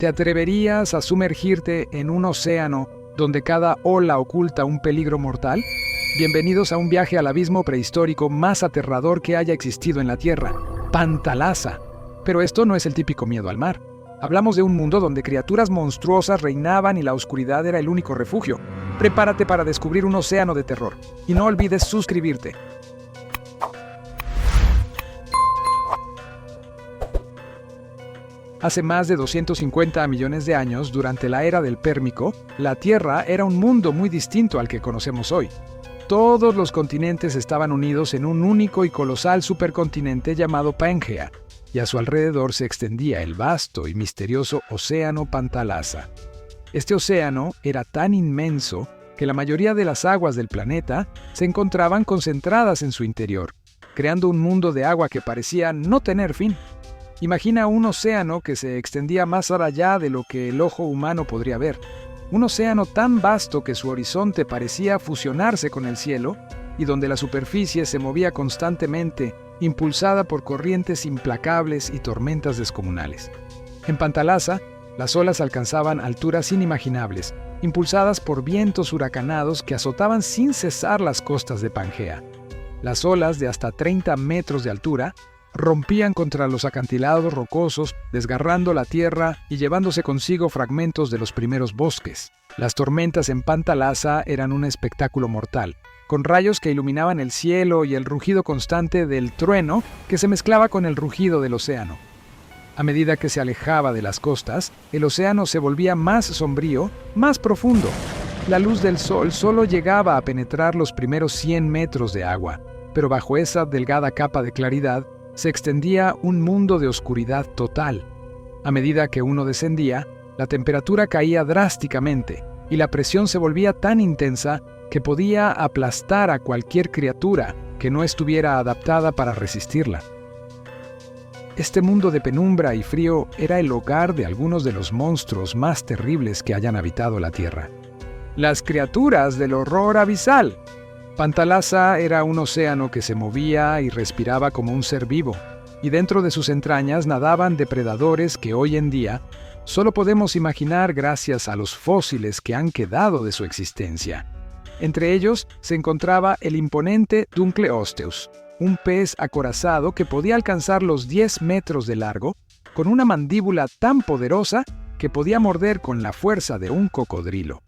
¿Te atreverías a sumergirte en un océano donde cada ola oculta un peligro mortal? Bienvenidos a un viaje al abismo prehistórico más aterrador que haya existido en la Tierra, Panthalassa. Pero esto no es el típico miedo al mar. Hablamos de un mundo donde criaturas monstruosas reinaban y la oscuridad era el único refugio. Prepárate para descubrir un océano de terror. Y no olvides suscribirte. Hace más de 250 millones de años, durante la era del Pérmico, la Tierra era un mundo muy distinto al que conocemos hoy. Todos los continentes estaban unidos en un único y colosal supercontinente llamado Pangea, y a su alrededor se extendía el vasto y misterioso océano Panthalassa. Este océano era tan inmenso que la mayoría de las aguas del planeta se encontraban concentradas en su interior, creando un mundo de agua que parecía no tener fin. Imagina un océano que se extendía más allá de lo que el ojo humano podría ver. Un océano tan vasto que su horizonte parecía fusionarse con el cielo y donde la superficie se movía constantemente, impulsada por corrientes implacables y tormentas descomunales. En Panthalassa, las olas alcanzaban alturas inimaginables, impulsadas por vientos huracanados que azotaban sin cesar las costas de Pangea. Las olas de hasta 30 metros de altura rompían contra los acantilados rocosos, desgarrando la tierra y llevándose consigo fragmentos de los primeros bosques. Las tormentas en Panthalassa eran un espectáculo mortal, con rayos que iluminaban el cielo y el rugido constante del trueno que se mezclaba con el rugido del océano. A medida que se alejaba de las costas, el océano se volvía más sombrío, más profundo. La luz del sol solo llegaba a penetrar los primeros 100 metros de agua, pero bajo esa delgada capa de claridad se extendía un mundo de oscuridad total. A medida que uno descendía, la temperatura caía drásticamente y la presión se volvía tan intensa que podía aplastar a cualquier criatura que no estuviera adaptada para resistirla. Este mundo de penumbra y frío era el hogar de algunos de los monstruos más terribles que hayan habitado la Tierra. Las criaturas del horror abisal. Panthalassa era un océano que se movía y respiraba como un ser vivo, y dentro de sus entrañas nadaban depredadores que hoy en día solo podemos imaginar gracias a los fósiles que han quedado de su existencia. Entre ellos se encontraba el imponente Dunkleosteus, un pez acorazado que podía alcanzar los 10 metros de largo, con una mandíbula tan poderosa que podía morder con la fuerza de un cocodrilo.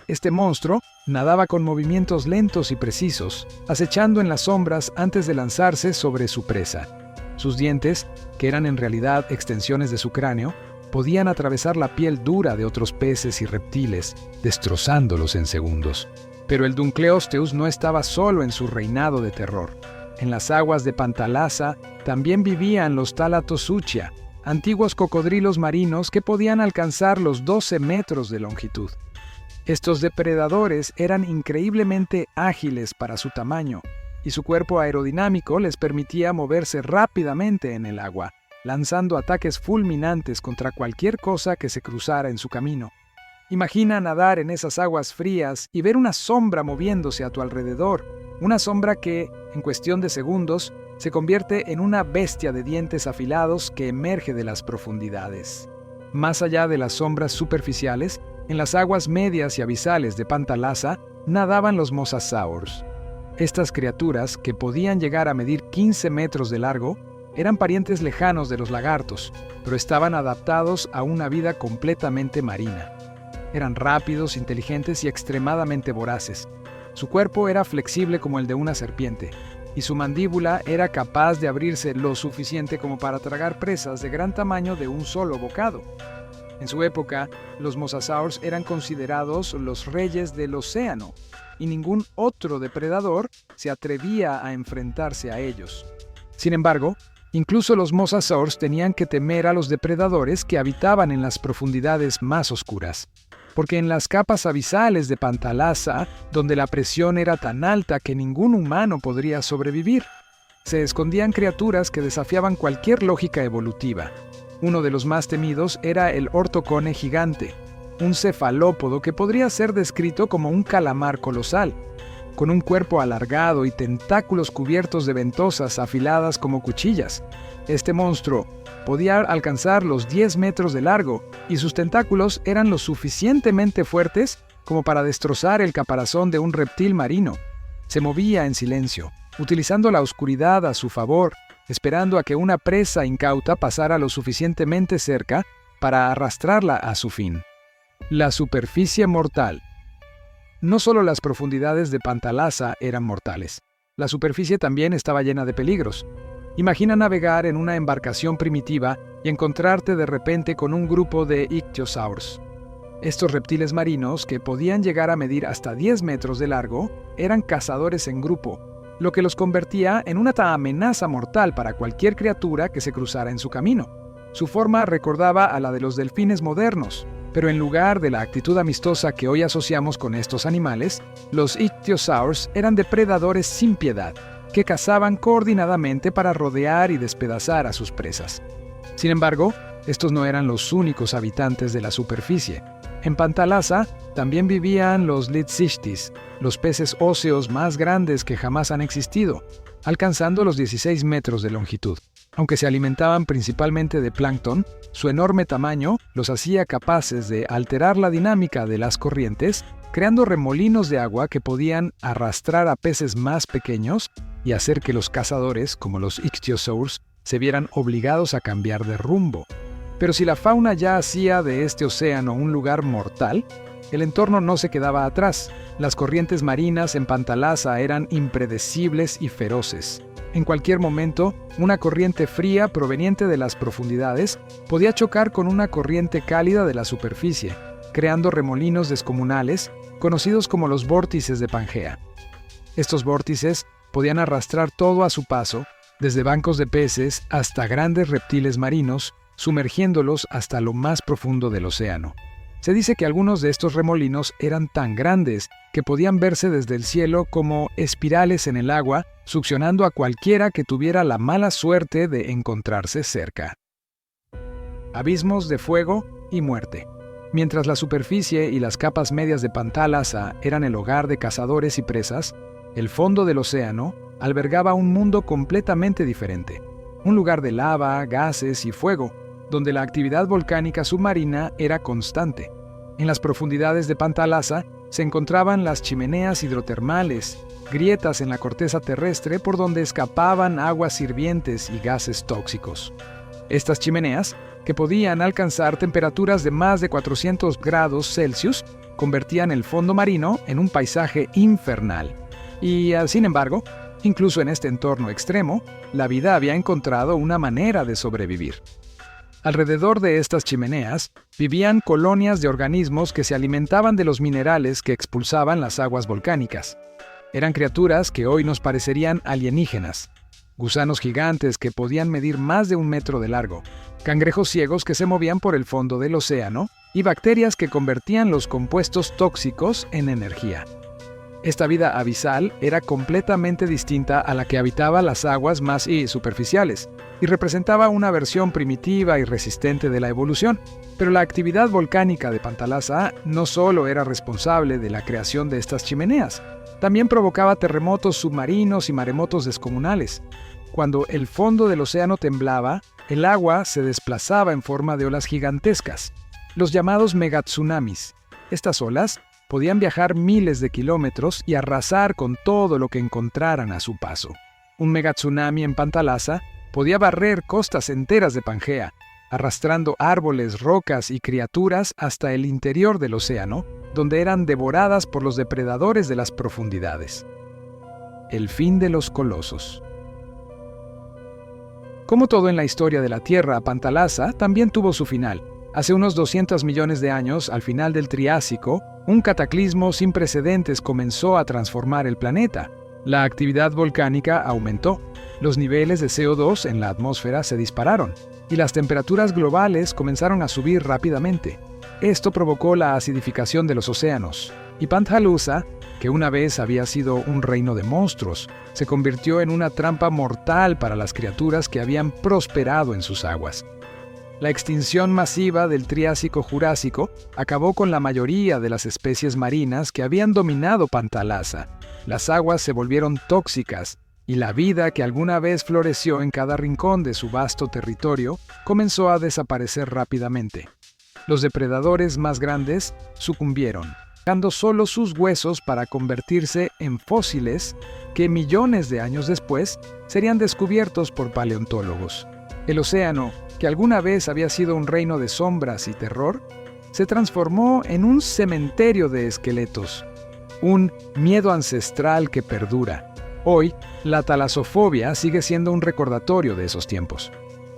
Este monstruo nadaba con movimientos lentos y precisos, acechando en las sombras antes de lanzarse sobre su presa. Sus dientes, que eran en realidad extensiones de su cráneo, podían atravesar la piel dura de otros peces y reptiles, destrozándolos en segundos. Pero el Dunkleosteus no estaba solo en su reinado de terror. En las aguas de Panthalassa también vivían los Thalattosuchia, antiguos cocodrilos marinos que podían alcanzar los 12 metros de longitud. Estos depredadores eran increíblemente ágiles para su tamaño, y su cuerpo aerodinámico les permitía moverse rápidamente en el agua, lanzando ataques fulminantes contra cualquier cosa que se cruzara en su camino. Imagina nadar en esas aguas frías y ver una sombra moviéndose a tu alrededor, una sombra que, en cuestión de segundos, se convierte en una bestia de dientes afilados que emerge de las profundidades. Más allá de las sombras superficiales, en las aguas medias y abisales de Panthalassa nadaban los mosasaurs. Estas criaturas, que podían llegar a medir 15 metros de largo, eran parientes lejanos de los lagartos, pero estaban adaptados a una vida completamente marina. Eran rápidos, inteligentes y extremadamente voraces. Su cuerpo era flexible como el de una serpiente, y su mandíbula era capaz de abrirse lo suficiente como para tragar presas de gran tamaño de un solo bocado. En su época, los mosasaurs eran considerados los reyes del océano, y ningún otro depredador se atrevía a enfrentarse a ellos. Sin embargo, incluso los mosasaurs tenían que temer a los depredadores que habitaban en las profundidades más oscuras, porque en las capas abisales de Panthalassa, donde la presión era tan alta que ningún humano podría sobrevivir, se escondían criaturas que desafiaban cualquier lógica evolutiva. Uno de los más temidos era el ortocone gigante, un cefalópodo que podría ser descrito como un calamar colosal. con un cuerpo alargado y tentáculos cubiertos de ventosas afiladas como cuchillas. Este monstruo podía alcanzar los 10 metros de largo y sus tentáculos eran lo suficientemente fuertes como para destrozar el caparazón de un reptil marino. Se movía en silencio, utilizando la oscuridad a su favor, esperando a que una presa incauta pasara lo suficientemente cerca para arrastrarla a su fin. La superficie mortal. No solo las profundidades de Pantalasa eran mortales, la superficie también estaba llena de peligros. Imagina navegar en una embarcación primitiva y encontrarte de repente con un grupo de ictiosaurs. Estos reptiles marinos, que podían llegar a medir hasta 10 metros de largo, eran cazadores en grupo, lo que los convertía en una amenaza mortal para cualquier criatura que se cruzara en su camino. Su forma recordaba a la de los delfines modernos, pero en lugar de la actitud amistosa que hoy asociamos con estos animales, los ictiosaurs eran depredadores sin piedad, que cazaban coordinadamente para rodear y despedazar a sus presas. Sin embargo, estos no eran los únicos habitantes de la superficie. En Pantalasa también vivían los Litzichthys, los peces óseos más grandes que jamás han existido, alcanzando los 16 metros de longitud. Aunque se alimentaban principalmente de plancton, su enorme tamaño los hacía capaces de alterar la dinámica de las corrientes, creando remolinos de agua que podían arrastrar a peces más pequeños y hacer que los cazadores, como los ichthyosaurs, se vieran obligados a cambiar de rumbo. Pero si la fauna ya hacía de este océano un lugar mortal, el entorno no se quedaba atrás. Las corrientes marinas en Pantalasa eran impredecibles y feroces. En cualquier momento, una corriente fría proveniente de las profundidades podía chocar con una corriente cálida de la superficie, creando remolinos descomunales, conocidos como los vórtices de Pangea. Estos vórtices podían arrastrar todo a su paso, desde bancos de peces hasta grandes reptiles marinos, sumergiéndolos hasta lo más profundo del océano. Se dice que algunos de estos remolinos eran tan grandes que podían verse desde el cielo como espirales en el agua, succionando a cualquiera que tuviera la mala suerte de encontrarse cerca. Abismos de fuego y muerte. Mientras la superficie y las capas medias de Pantalasa eran el hogar de cazadores y presas, el fondo del océano albergaba un mundo completamente diferente. Un lugar de lava, gases y fuego, donde la actividad volcánica submarina era constante. En las profundidades de Pantalasa se encontraban las chimeneas hidrotermales, grietas en la corteza terrestre por donde escapaban aguas hirvientes y gases tóxicos. Estas chimeneas, que podían alcanzar temperaturas de más de 400 grados Celsius, convertían el fondo marino en un paisaje infernal. Y, sin embargo, incluso en este entorno extremo, la vida había encontrado una manera de sobrevivir. Alrededor de estas chimeneas vivían colonias de organismos que se alimentaban de los minerales que expulsaban las aguas volcánicas. Eran criaturas que hoy nos parecerían alienígenas. Gusanos gigantes que podían medir más de 1 metro de largo, cangrejos ciegos que se movían por el fondo del océano y bacterias que convertían los compuestos tóxicos en energía. Esta vida abisal era completamente distinta a la que habitaba las aguas más superficiales y representaba una versión primitiva y resistente de la evolución. Pero la actividad volcánica de Pantalasa no solo era responsable de la creación de estas chimeneas, también provocaba terremotos submarinos y maremotos descomunales. Cuando el fondo del océano temblaba, el agua se desplazaba en forma de olas gigantescas, los llamados megatsunamis. Estas olas podían viajar miles de kilómetros y arrasar con todo lo que encontraran a su paso. Un megatsunami en Pantalasa podía barrer costas enteras de Pangea, arrastrando árboles, rocas y criaturas hasta el interior del océano, donde eran devoradas por los depredadores de las profundidades. El fin de los colosos. Como todo en la historia de la Tierra, Pantalasa también tuvo su final. Hace unos 200 millones de años, al final del Triásico, un cataclismo sin precedentes comenzó a transformar el planeta. La actividad volcánica aumentó, los niveles de CO2 en la atmósfera se dispararon, y las temperaturas globales comenzaron a subir rápidamente. Esto provocó la acidificación de los océanos, y Pantalasa, que una vez había sido un reino de monstruos, se convirtió en una trampa mortal para las criaturas que habían prosperado en sus aguas. La extinción masiva del Triásico-Jurásico acabó con la mayoría de las especies marinas que habían dominado Pantalasa. Las aguas se volvieron tóxicas y la vida que alguna vez floreció en cada rincón de su vasto territorio comenzó a desaparecer rápidamente. Los depredadores más grandes sucumbieron, dejando solo sus huesos para convertirse en fósiles que millones de años después serían descubiertos por paleontólogos. El océano, que alguna vez había sido un reino de sombras y terror, se transformó en un cementerio de esqueletos, un miedo ancestral que perdura. Hoy, la talasofobia sigue siendo un recordatorio de esos tiempos.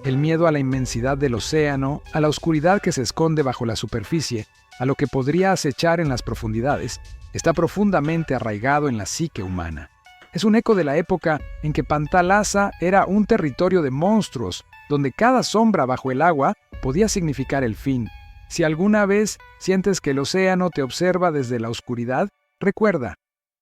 El miedo a la inmensidad del océano, a la oscuridad que se esconde bajo la superficie, a lo que podría acechar en las profundidades, está profundamente arraigado en la psique humana. Es un eco de la época en que Pantalasa era un territorio de monstruos, donde cada sombra bajo el agua podía significar el fin. Si alguna vez sientes que el océano te observa desde la oscuridad, recuerda,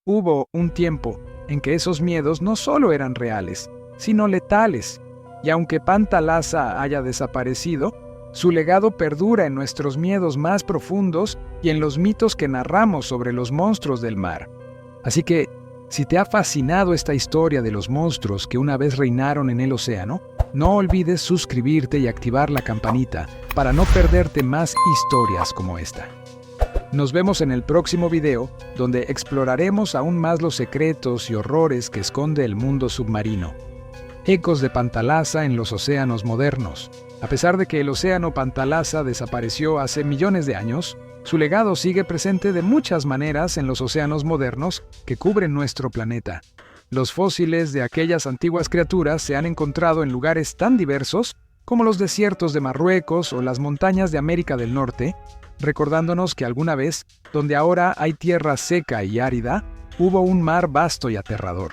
hubo un tiempo en que esos miedos no solo eran reales, sino letales. Y aunque Pantalasa haya desaparecido, su legado perdura en nuestros miedos más profundos y en los mitos que narramos sobre los monstruos del mar. Así que, si te ha fascinado esta historia de los monstruos que una vez reinaron en el océano, no olvides suscribirte y activar la campanita para no perderte más historias como esta. Nos vemos en el próximo video, donde exploraremos aún más los secretos y horrores que esconde el mundo submarino. Ecos de Pantalasa en los océanos modernos. A pesar de que el océano Pantalasa desapareció hace millones de años, su legado sigue presente de muchas maneras en los océanos modernos que cubren nuestro planeta. Los fósiles de aquellas antiguas criaturas se han encontrado en lugares tan diversos como los desiertos de Marruecos o las montañas de América del Norte, recordándonos que alguna vez, donde ahora hay tierra seca y árida, hubo un mar vasto y aterrador.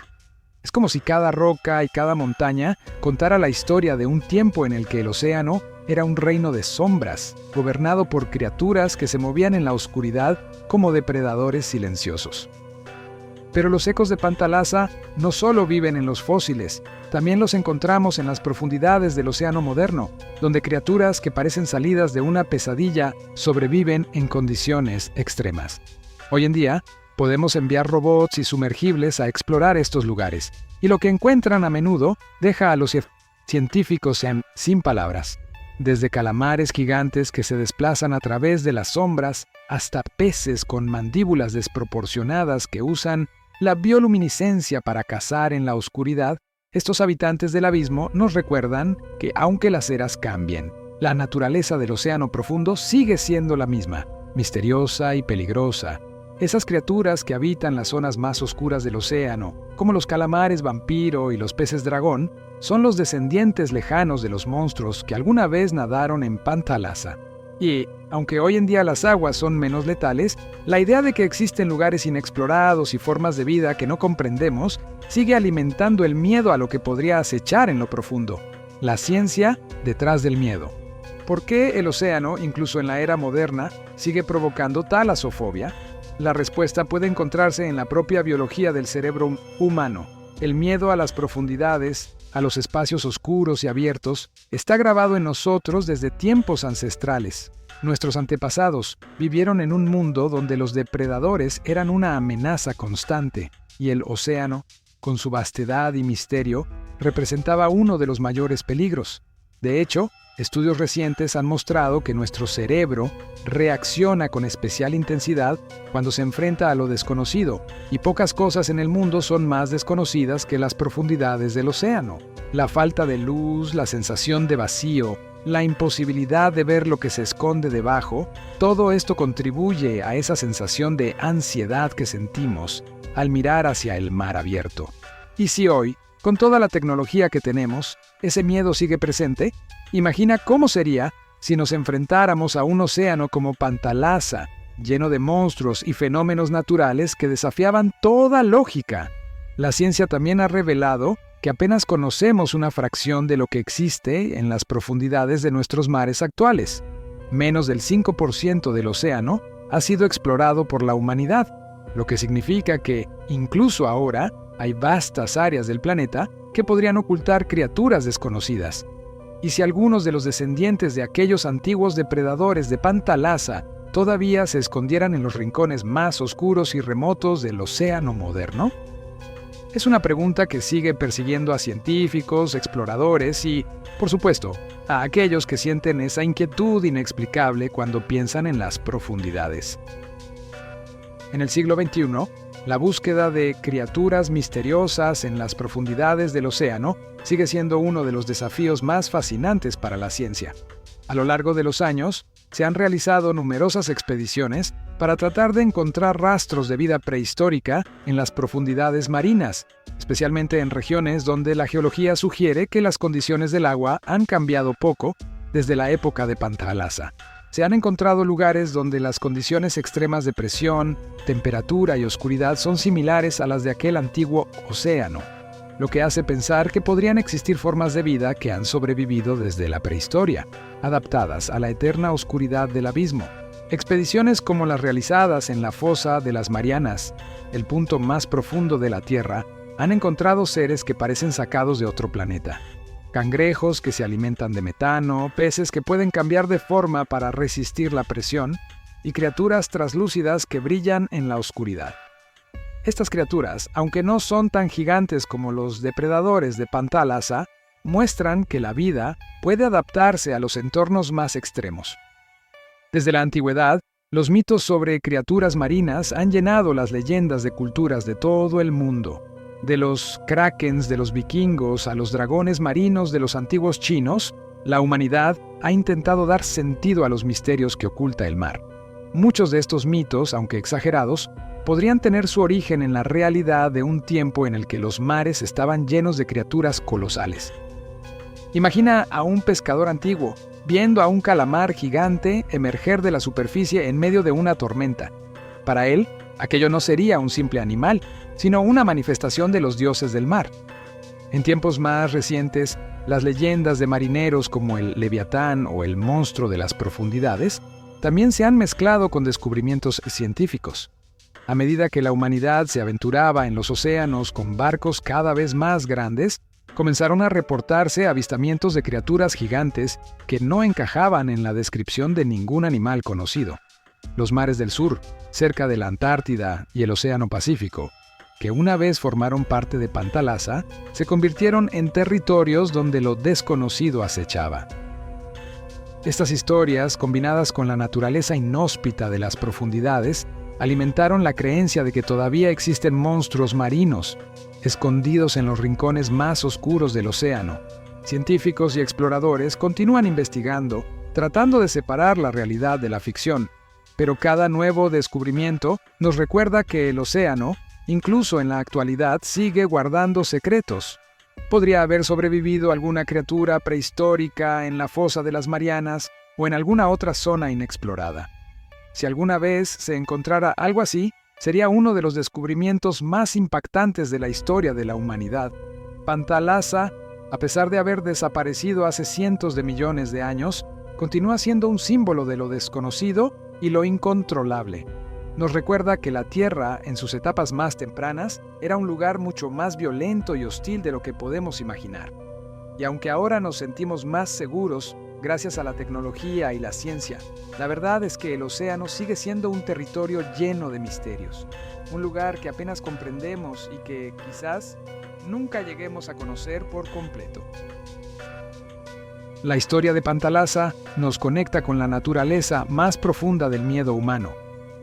Es como si cada roca y cada montaña contara la historia de un tiempo en el que el océano era un reino de sombras, gobernado por criaturas que se movían en la oscuridad como depredadores silenciosos. Pero los ecos de Pantalasa no solo viven en los fósiles, también los encontramos en las profundidades del océano moderno, donde criaturas que parecen salidas de una pesadilla sobreviven en condiciones extremas. Hoy en día, podemos enviar robots y sumergibles a explorar estos lugares, y lo que encuentran a menudo deja a los científicos sin palabras. Desde calamares gigantes que se desplazan a través de las sombras, hasta peces con mandíbulas desproporcionadas que usan la bioluminiscencia para cazar en la oscuridad, estos habitantes del abismo nos recuerdan que aunque las eras cambien, la naturaleza del océano profundo sigue siendo la misma, misteriosa y peligrosa. Esas criaturas que habitan las zonas más oscuras del océano, como los calamares vampiro y los peces dragón, son los descendientes lejanos de los monstruos que alguna vez nadaron en Pantalasa. Y, aunque hoy en día las aguas son menos letales, la idea de que existen lugares inexplorados y formas de vida que no comprendemos sigue alimentando el miedo a lo que podría acechar en lo profundo. La ciencia detrás del miedo. ¿Por qué el océano, incluso en la era moderna, sigue provocando talasofobia? La respuesta puede encontrarse en la propia biología del cerebro humano. El miedo a las profundidades, a los espacios oscuros y abiertos, está grabado en nosotros desde tiempos ancestrales. Nuestros antepasados vivieron en un mundo donde los depredadores eran una amenaza constante, y el océano, con su vastedad y misterio, representaba uno de los mayores peligros. De hecho, estudios recientes han mostrado que nuestro cerebro reacciona con especial intensidad cuando se enfrenta a lo desconocido, y pocas cosas en el mundo son más desconocidas que las profundidades del océano. La falta de luz, la sensación de vacío, la imposibilidad de ver lo que se esconde debajo, todo esto contribuye a esa sensación de ansiedad que sentimos al mirar hacia el mar abierto. Y si hoy, con toda la tecnología que tenemos, ese miedo sigue presente, imagina cómo sería si nos enfrentáramos a un océano como Pantalasa, lleno de monstruos y fenómenos naturales que desafiaban toda lógica. La ciencia también ha revelado que apenas conocemos una fracción de lo que existe en las profundidades de nuestros mares actuales. Menos del 5% del océano ha sido explorado por la humanidad, lo que significa que, incluso ahora, hay vastas áreas del planeta que podrían ocultar criaturas desconocidas. y si algunos de los descendientes de aquellos antiguos depredadores de Pantalasa todavía se escondieran en los rincones más oscuros y remotos del océano moderno? Es una pregunta que sigue persiguiendo a científicos, exploradores y, por supuesto, a aquellos que sienten esa inquietud inexplicable cuando piensan en las profundidades. En el siglo XXI, la búsqueda de criaturas misteriosas en las profundidades del océano sigue siendo uno de los desafíos más fascinantes para la ciencia. A lo largo de los años, se han realizado numerosas expediciones para tratar de encontrar rastros de vida prehistórica en las profundidades marinas, especialmente en regiones donde la geología sugiere que las condiciones del agua han cambiado poco desde la época de Pantalasa. Se han encontrado lugares donde las condiciones extremas de presión, temperatura y oscuridad son similares a las de aquel antiguo océano, lo que hace pensar que podrían existir formas de vida que han sobrevivido desde la prehistoria, adaptadas a la eterna oscuridad del abismo. Expediciones como las realizadas en la fosa de las Marianas, el punto más profundo de la Tierra, han encontrado seres que parecen sacados de otro planeta. Cangrejos que se alimentan de metano, peces que pueden cambiar de forma para resistir la presión, y criaturas translúcidas que brillan en la oscuridad. Estas criaturas, aunque no son tan gigantes como los depredadores de Pantalasa, muestran que la vida puede adaptarse a los entornos más extremos. Desde la antigüedad, los mitos sobre criaturas marinas han llenado las leyendas de culturas de todo el mundo. De los krakens de los vikingos a los dragones marinos de los antiguos chinos, la humanidad ha intentado dar sentido a los misterios que oculta el mar. Muchos de estos mitos, aunque exagerados, podrían tener su origen en la realidad de un tiempo en el que los mares estaban llenos de criaturas colosales. Imagina a un pescador antiguo viendo a un calamar gigante emerger de la superficie en medio de una tormenta. Para él, aquello no sería un simple animal, sino una manifestación de los dioses del mar. En tiempos más recientes, las leyendas de marineros como el Leviatán o el monstruo de las profundidades también se han mezclado con descubrimientos científicos. A medida que la humanidad se aventuraba en los océanos con barcos cada vez más grandes, comenzaron a reportarse avistamientos de criaturas gigantes que no encajaban en la descripción de ningún animal conocido. Los mares del sur, cerca de la Antártida y el Océano Pacífico, que una vez formaron parte de Pantalasa, se convirtieron en territorios donde lo desconocido acechaba. Estas historias, combinadas con la naturaleza inhóspita de las profundidades, alimentaron la creencia de que todavía existen monstruos marinos, escondidos en los rincones más oscuros del océano. Científicos y exploradores continúan investigando, tratando de separar la realidad de la ficción, pero cada nuevo descubrimiento nos recuerda que el océano, incluso en la actualidad, sigue guardando secretos. Podría haber sobrevivido alguna criatura prehistórica en la fosa de las Marianas o en alguna otra zona inexplorada. Si alguna vez se encontrara algo así, sería uno de los descubrimientos más impactantes de la historia de la humanidad. Pantalasa, a pesar de haber desaparecido hace cientos de millones de años, continúa siendo un símbolo de lo desconocido y lo incontrolable. Nos recuerda que la Tierra, en sus etapas más tempranas, era un lugar mucho más violento y hostil de lo que podemos imaginar. Y aunque ahora nos sentimos más seguros gracias a la tecnología y la ciencia, la verdad es que el océano sigue siendo un territorio lleno de misterios. Un lugar que apenas comprendemos y que quizás nunca lleguemos a conocer por completo. La historia de Pantalasa nos conecta con la naturaleza más profunda del miedo humano.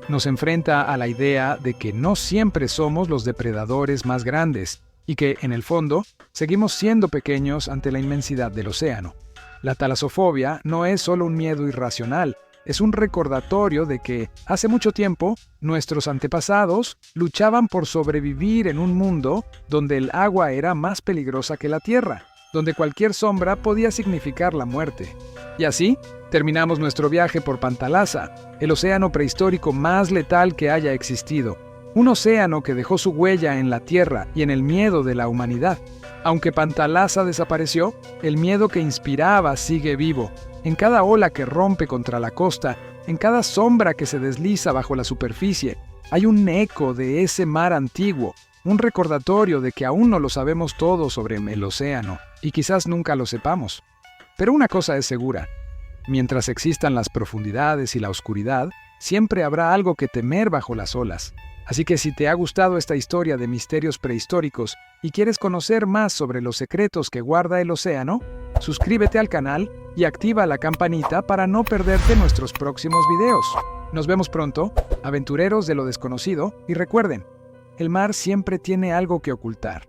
Nos enfrenta a la idea de que no siempre somos los depredadores más grandes y que, en el fondo, seguimos siendo pequeños ante la inmensidad del océano. La talasofobia no es solo un miedo irracional, es un recordatorio de que, hace mucho tiempo, nuestros antepasados luchaban por sobrevivir en un mundo donde el agua era más peligrosa que la tierra, donde cualquier sombra podía significar la muerte. Y así, terminamos nuestro viaje por Pantalasa, el océano prehistórico más letal que haya existido. Un océano que dejó su huella en la tierra y en el miedo de la humanidad. Aunque Pantalasa desapareció, el miedo que inspiraba sigue vivo. En cada ola que rompe contra la costa, en cada sombra que se desliza bajo la superficie, hay un eco de ese mar antiguo, un recordatorio de que aún no lo sabemos todo sobre el océano, y quizás nunca lo sepamos. Pero una cosa es segura: mientras existan las profundidades y la oscuridad, siempre habrá algo que temer bajo las olas. Así que si te ha gustado esta historia de misterios prehistóricos y quieres conocer más sobre los secretos que guarda el océano, suscríbete al canal y activa la campanita para no perderte nuestros próximos videos. Nos vemos pronto, aventureros de lo desconocido, y recuerden, el mar siempre tiene algo que ocultar.